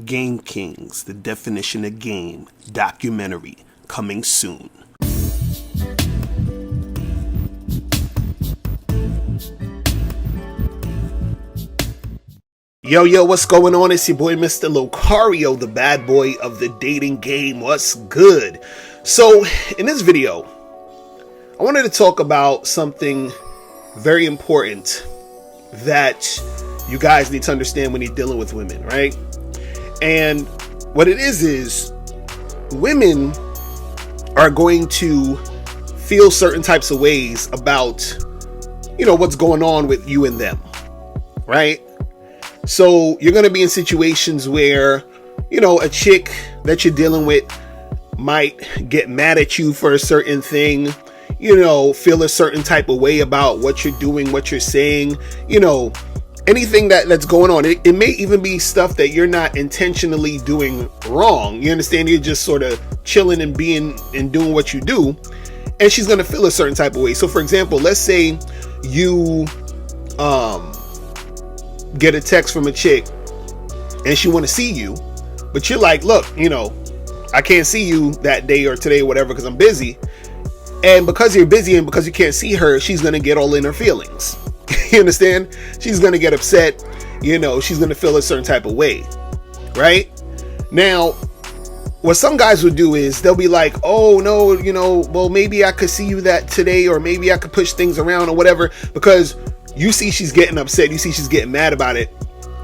Game Kings, The Definition of Game documentary coming soon. Yo, what's going on? It's your boy, Mr. Locario, the bad boy of the dating game. What's good? So, in this video, I wanted to talk about something very important that you guys need to understand when you're dealing with women, right? And what it is women are going to feel certain types of ways about, what's going on with you and them, right? So you're going to be in situations where, a chick that you're dealing with might get mad at you for a certain thing, feel a certain type of way about what you're doing, what you're saying, anything that's going on. It may even be stuff that you're not intentionally doing wrong. You understand? You're just sort of chilling and being and doing what you do. And she's going to feel a certain type of way. So for example, let's say you, get a text from a chick and she want to see you, but you're like, look, I can't see you that day or today or whatever because I'm busy. And because you're busy and because you can't see her, she's going to get all in her feelings. You understand? She's going to get upset. She's going to feel a certain type of way, right? Now, what some guys would do is they'll be like, oh no, well, maybe I could see you that today, or maybe I could push things around or whatever, because you see she's getting upset, you see she's getting mad about it,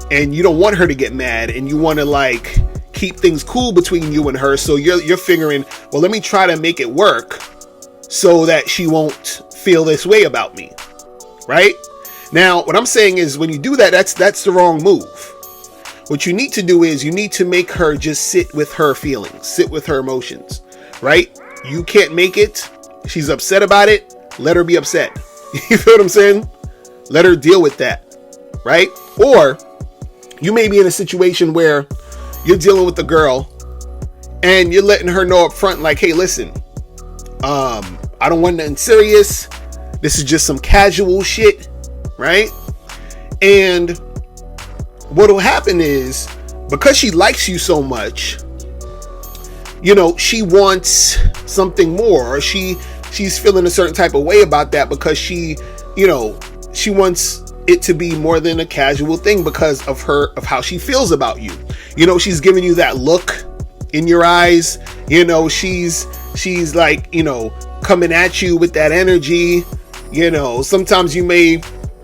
and you don't want her to get mad, and you want to keep things cool between you and her. So you're figuring, well, let me try to make it work so that she won't feel this way about me, right? Now, what I'm saying is when you do that, that's the wrong move. What you need to do is you need to make her just sit with her feelings, sit with her emotions, right? You can't make it. She's upset about it. Let her be upset. You feel what I'm saying? Let her deal with that, right? Or you may be in a situation where you're dealing with the girl and you're letting her know up front, like, hey, listen, I don't want nothing serious. This is just some casual shit, right? And what'll happen is, because she likes you so much, she wants something more, or she's feeling a certain type of way about that because she wants it to be more than a casual thing because of how she feels about you. She's giving you that look in your eyes. She's like, coming at you with that energy. Sometimes you may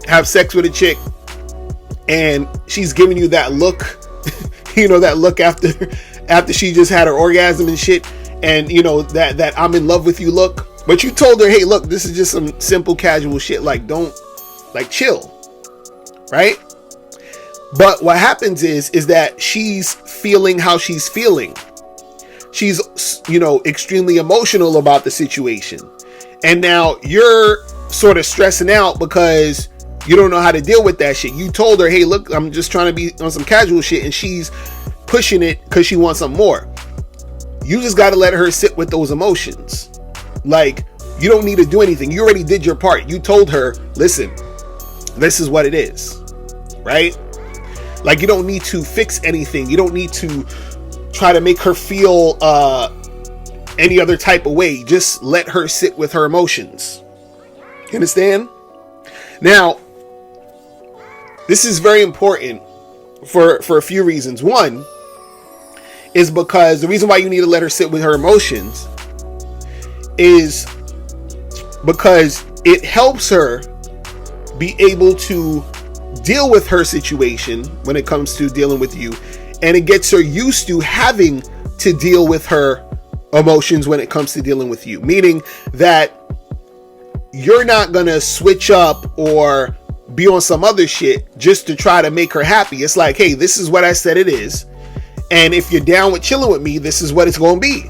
have sex with a chick and she's giving you that look, that look after she just had her orgasm and shit. And that I'm in love with you look, but you told her, hey, look, this is just some simple casual shit. Don't chill, right? But what happens is that she's feeling how she's feeling. She's, extremely emotional about the situation. And now you're sort of stressing out because you don't know how to deal with that shit. You told her, hey, look, I'm just trying to be on some casual shit, and she's pushing it because she wants something more. You just got to let her sit with those emotions. You don't need to do anything. You already did your part. You told her, listen, this is what it is, right? You don't need to fix anything. You don't need to try to make her feel any other type of way. Just let her sit with her emotions. You understand? Now, this is very important for a few reasons. One is because the reason why you need to let her sit with her emotions is because it helps her be able to deal with her situation when it comes to dealing with you, and it gets her used to having to deal with her emotions when it comes to dealing with you, meaning that you're not gonna switch up or be on some other shit just to try to make her happy. It's like, hey, this is what I said it is, and if you're down with chilling with me, this is what it's gonna be.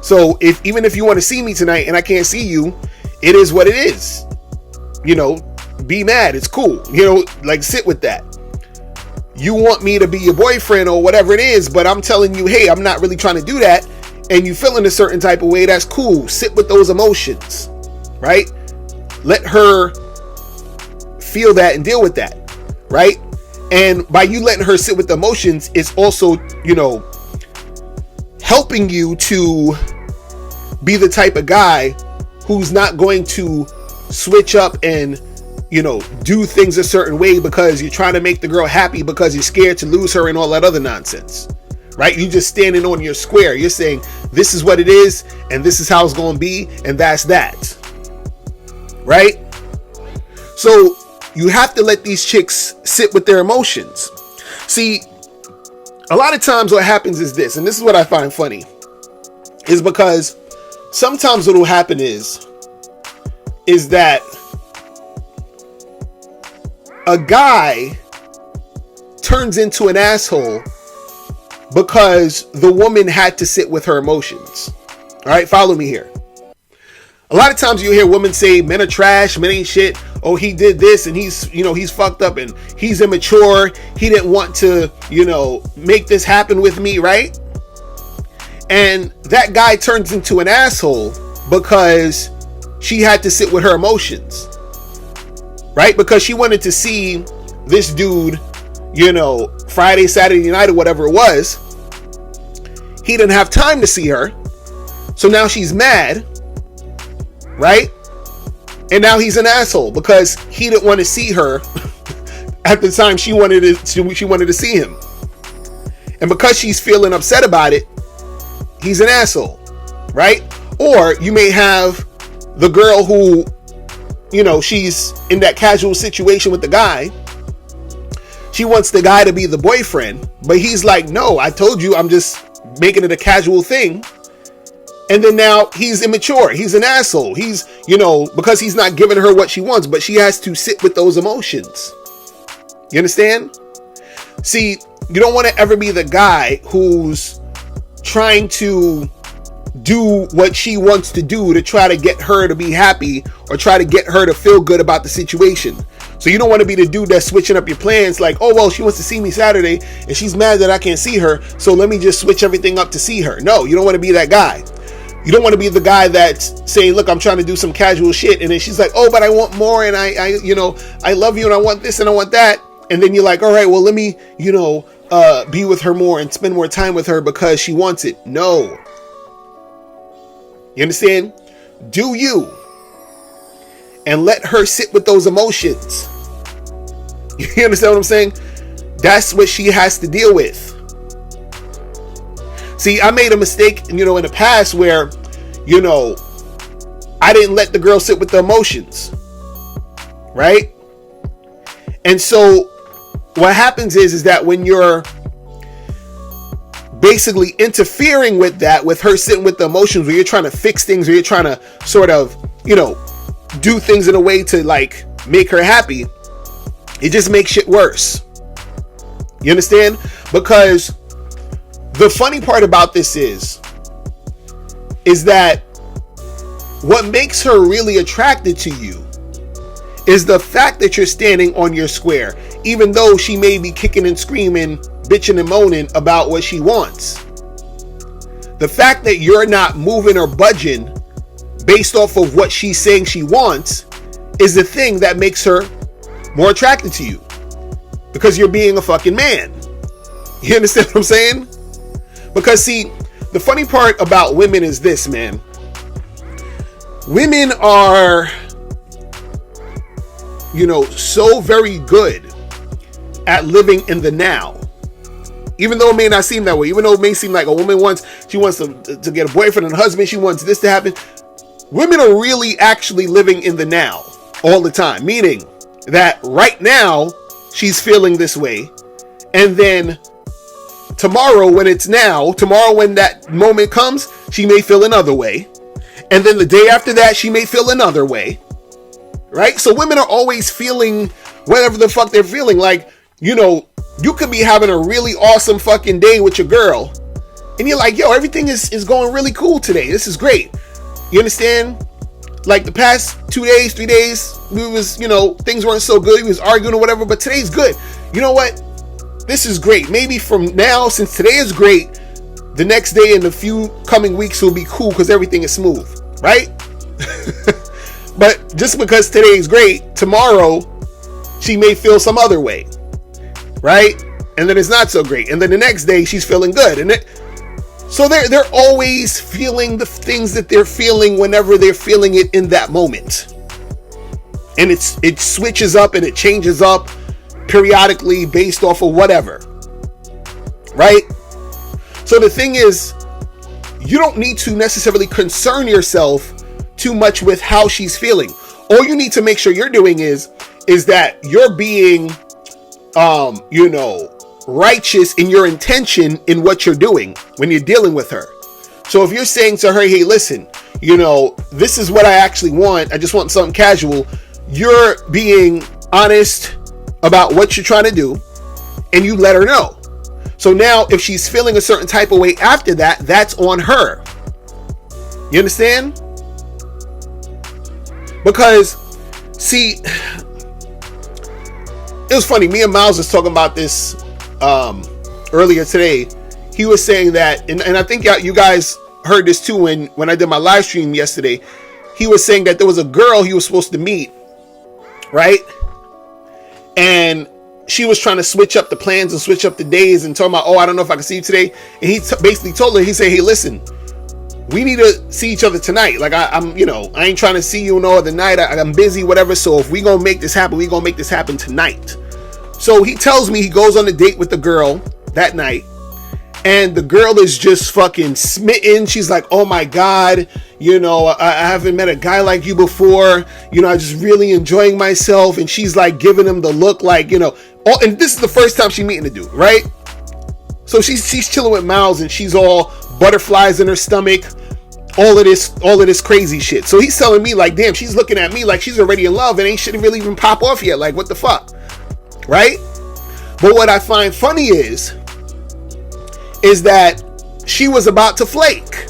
So even if you want to see me tonight and I can't see you, it is what it is. Be mad. It's cool. Sit with that. You want me to be your boyfriend or whatever it is, but I'm telling you, hey, I'm not really trying to do that. And you feeling a certain type of way. That's cool. Sit with those emotions, right? Let her feel that and deal with that, right? And by you letting her sit with the emotions, it's also, helping you to be the type of guy who's not going to switch up and, do things a certain way because you're trying to make the girl happy because you're scared to lose her and all that other nonsense. Right? You just standing on your square. You're saying, this is what it is, and this is how it's going to be, and that's that. Right? So you have to let these chicks sit with their emotions. See, a lot of times what happens is this, and this is what I find funny, is because sometimes what will happen is that a guy turns into an asshole because the woman had to sit with her emotions. All right, follow me here. A lot of times you hear women say men are trash, men ain't shit. Oh, he did this and he's fucked up and he's immature. He didn't want to, make this happen with me, right? And that guy turns into an asshole because she had to sit with her emotions, right? Because she wanted to see this dude, Friday, Saturday night or whatever it was. He didn't have time to see her. So now she's mad, right? And now he's an asshole because he didn't want to see her at the time she wanted to see him. And because she's feeling upset about it, he's an asshole, right? Or you may have the girl who, she's in that casual situation with the guy. She wants the guy to be the boyfriend, but he's like, no, I told you I'm just making it a casual thing. And then now he's immature. He's an asshole. He's, because he's not giving her what she wants, but she has to sit with those emotions. You understand? See, you don't want to ever be the guy who's trying to do what she wants to do to try to get her to be happy or try to get her to feel good about the situation. So you don't want to be the dude that's switching up your plans like, oh, well, she wants to see me Saturday and she's mad that I can't see her, so let me just switch everything up to see her. No, you don't want to be that guy. You don't want to be the guy that's saying, look, I'm trying to do some casual shit. And then she's like, oh, but I want more. And I love you and I want this and I want that. And then you're like, all right, well, let me, be with her more and spend more time with her because she wants it. No. You understand? Do you. And let her sit with those emotions. You understand what I'm saying? That's what she has to deal with. See, I made a mistake, in the past where, I didn't let the girl sit with the emotions. Right? And so what happens is that when you're basically interfering with that, with her sitting with the emotions, where you're trying to fix things, or you're trying to sort of, do things in a way to like make her happy, it just makes shit worse. You understand? Because the funny part about this is that what makes her really attracted to you is the fact that you're standing on your square, even though she may be kicking and screaming, bitching and moaning about what she wants. The fact that you're not moving or budging based off of what she's saying she wants is the thing that makes her more attracted to you, because you're being a fucking man. You understand what I'm saying? Because see, the funny part about women is this, man. Women are, so very good at living in the now. Even though it may not seem that way, even though it may seem like a woman wants to get a boyfriend and a husband, she wants this to happen. Women are really actually living in the now all the time. Meaning that right now, she's feeling this way. And then tomorrow when that moment comes, she may feel another way. And then the day after that, she may feel another way. Right? So women are always feeling whatever the fuck they're feeling. Like, you could be having a really awesome fucking day with your girl. And you're like, yo, everything is going really cool today. This is great. You understand? Like the past 2 days, 3 days, things weren't so good. We was arguing or whatever, but today's good. You know what? This is great. Maybe from now, since today is great, the next day and the few coming weeks will be cool because everything is smooth, right? But just because today is great, tomorrow she may feel some other way. right? And then it's not so great. And then the next day she's feeling good. So they're always feeling the things that they're feeling whenever they're feeling it in that moment. And it switches up and it changes up periodically based off of whatever. Right? So the thing is, you don't need to necessarily concern yourself too much with how she's feeling. All you need to make sure you're doing is that you're being righteous in your intention in what you're doing when you're dealing with her. So if you're saying to her, hey, listen, this is what I actually want. I just want something casual. You're being honest about what you're trying to do, and you let her know. So now if she's feeling a certain type of way after that, that's on her. You understand? Because, see, it was funny. Me and Miles was talking about this earlier today. He was saying that, and I think you guys heard this too when I did my live stream yesterday. He was saying that there was a girl he was supposed to meet, right? And she was trying to switch up the plans and switch up the days and talking about, I don't know if I can see you today. And he basically told her, he said, hey, listen, we need to see each other tonight. Like I ain't trying to see you no other night. I'm busy, whatever. So if we gonna make this happen, we gonna make this happen tonight. So he tells me he goes on a date with the girl that night, and the girl is just fucking smitten. She's like, oh my God, I haven't met a guy like you before. I just really enjoying myself. And she's like giving him the look like, and this is the first time she's meeting the dude, right? So she's chilling with Miles and she's all butterflies in her stomach, all of this crazy shit. So he's telling me like, damn, she's looking at me like she's already in love and ain't shit really even pop off yet. Like, what the fuck? Right? But what I find funny is that she was about to flake.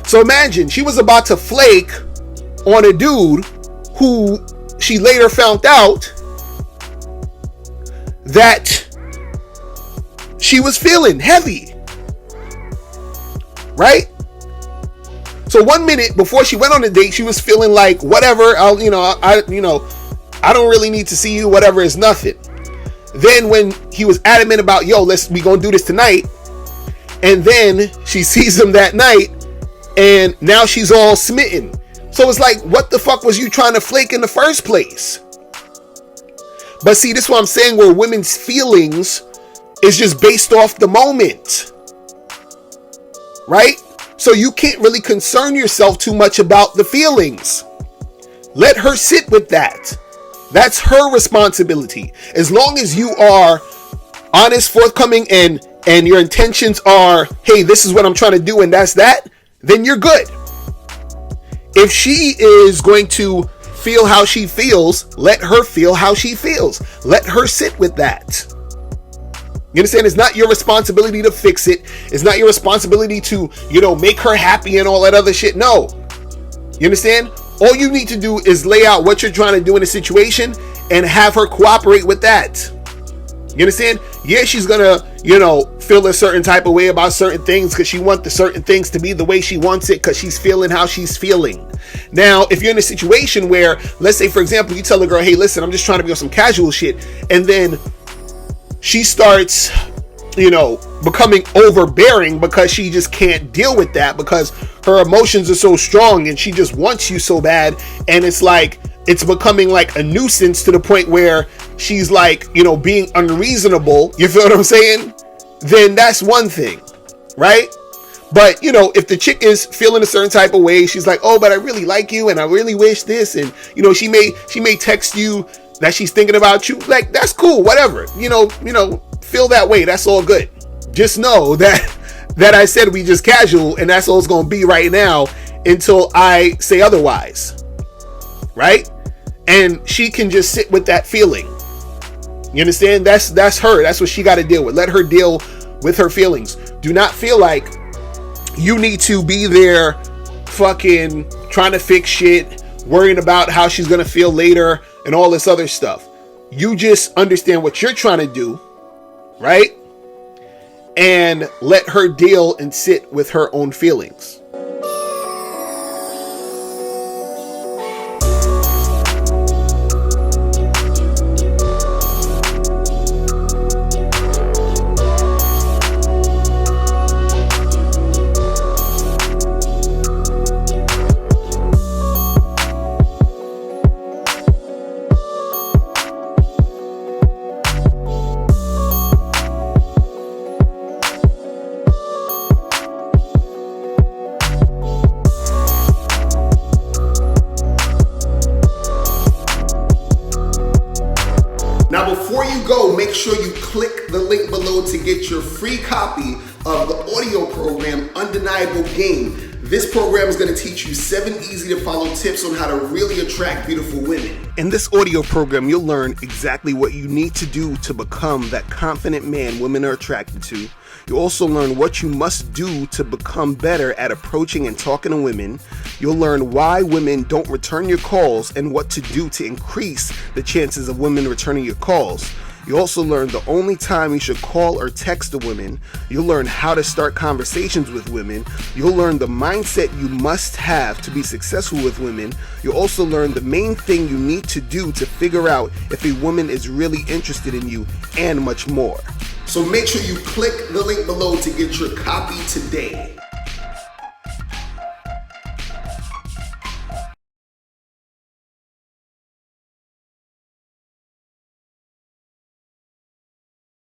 So imagine she was about to flake on a dude who she later found out that she was feeling heavy. Right? So 1 minute before she went on the date, she was feeling like, whatever, I don't really need to see you, whatever, is nothing. Then when he was adamant about, we gonna do this tonight, and then she sees him that night, and now she's all smitten. So it's like, what the fuck was you trying to flake in the first place? But see, this is what I'm saying, where women's feelings is just based off the moment. Right? So you can't really concern yourself too much about the feelings. Let her sit with that. That's her responsibility. As long as you are honest, forthcoming, and your intentions are, hey, this is what I'm trying to do, and that's that, then you're good. If she is going to feel how she feels, let her feel how she feels. Let her sit with that. You understand? It's not your responsibility to fix it. It's not your responsibility to, make her happy and all that other shit. No. You understand? All you need to do is lay out what you're trying to do in a situation and have her cooperate with that. You understand? Yeah, she's gonna, feel a certain type of way about certain things because she wants the certain things to be the way she wants it because she's feeling how she's feeling. Now, if you're in a situation where, let's say, for example, you tell a girl, hey, listen, I'm just trying to be on some casual shit, and then she starts, becoming overbearing because she just can't deal with that because her emotions are so strong and she just wants you so bad. And it's like, it's becoming like a nuisance to the point where she's like, being unreasonable. You feel what I'm saying? Then that's one thing, right? But, if the chick is feeling a certain type of way, she's like, oh, but I really like you and I really wish this. And, she may text you that she's thinking about you. Like, that's cool, whatever. Feel that way. That's all good. Just know that I said we just casual, and that's all it's going to be right now until I say otherwise. Right? And she can just sit with that feeling. You understand? That's her. That's what she got to deal with. Let her deal with her feelings. Do not feel like you need to be there fucking trying to fix shit, worrying about how she's going to feel later and all this other stuff. You just understand what you're trying to do, right? And let her deal and sit with her own feelings. sure you click the link below to get your free copy of the audio program, Undeniable Game. This program is going to teach you 7 easy to follow tips on how to really attract beautiful women. In this audio program, you'll learn exactly what you need to do to become that confident man women are attracted to. You'll also learn what you must do to become better at approaching and talking to women. You'll learn why women don't return your calls and what to do to increase the chances of women returning your calls. You also learn the only time you should call or text a woman. You'll learn how to start conversations with women. You'll learn the mindset you must have to be successful with women. You'll also learn the main thing you need to do to figure out if a woman is really interested in you, and much more. So make sure you click the link below to get your copy today.